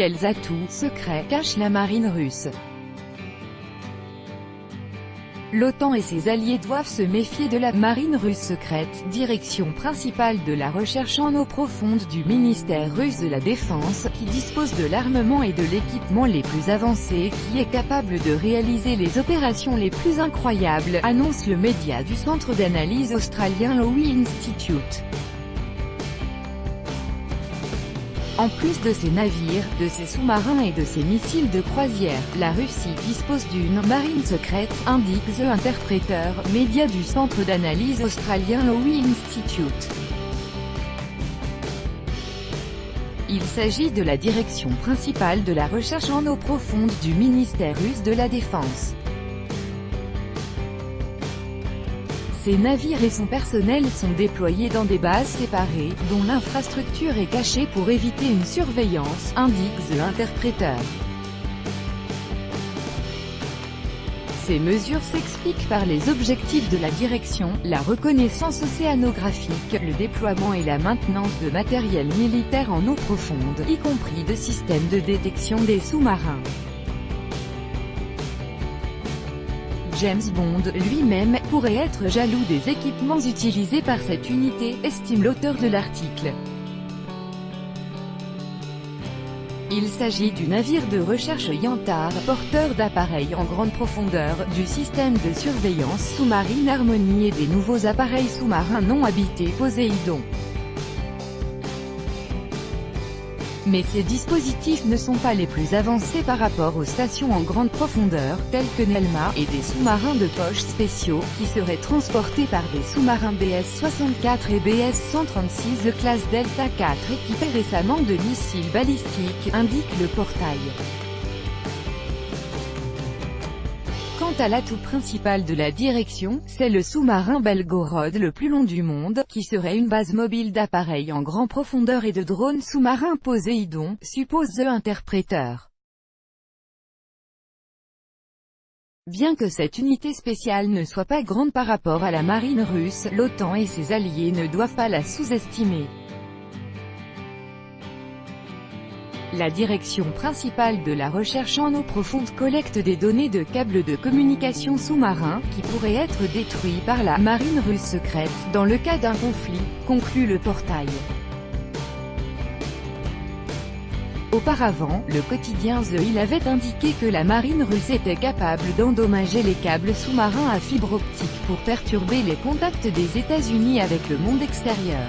Quels atouts secrets cache la marine russe? L'OTAN et ses alliés doivent se méfier de la marine russe secrète, direction principale de la recherche en eau profonde du ministère russe de la Défense, qui dispose de l'armement et de l'équipement les plus avancés, qui est capable de réaliser les opérations les plus incroyables, annonce le média du centre d'analyse australien Lowy Institute. En plus de ses navires, de ses sous-marins et de ses missiles de croisière, la Russie dispose d'une « marine secrète », indique The Interpreter, média du centre d'analyse australien Lowy Institute. Il s'agit de la direction principale de la recherche en eau profonde du ministère russe de la Défense. Ses navires et son personnel sont déployés dans des bases séparées, dont l'infrastructure est cachée pour éviter une surveillance, indique The Interpreter. Ces mesures s'expliquent par les objectifs de la direction, la reconnaissance océanographique, le déploiement et la maintenance de matériel militaire en eau profonde, y compris de systèmes de détection des sous-marins. James Bond, lui-même, pourrait être jaloux des équipements utilisés par cette unité, estime l'auteur de l'article. Il s'agit du navire de recherche Yantar, porteur d'appareils en grande profondeur, du système de surveillance sous-marine Harmony et des nouveaux appareils sous-marins non habités Poséidon. Mais ces dispositifs ne sont pas les plus avancés par rapport aux stations en grande profondeur, telles que Nelma, et des sous-marins de poche spéciaux, qui seraient transportés par des sous-marins BS-64 et BS-136 de classe Delta IV équipés récemment de missiles balistiques, indique le portail. Quant à l'atout principal de la direction, c'est le sous-marin Belgorod le plus long du monde, qui serait une base mobile d'appareils en grande profondeur et de drones sous-marins Poséidon, suppose The Interpreter. Bien que cette unité spéciale ne soit pas grande par rapport à la marine russe, l'OTAN et ses alliés ne doivent pas la sous-estimer. La direction principale de la recherche en eau profonde collecte des données de câbles de communication sous-marins, qui pourraient être détruits par la marine russe secrète, dans le cas d'un conflit, conclut le portail. Auparavant, le quotidien The Hill avait indiqué que la marine russe était capable d'endommager les câbles sous-marins à fibre optique pour perturber les contacts des États-Unis avec le monde extérieur.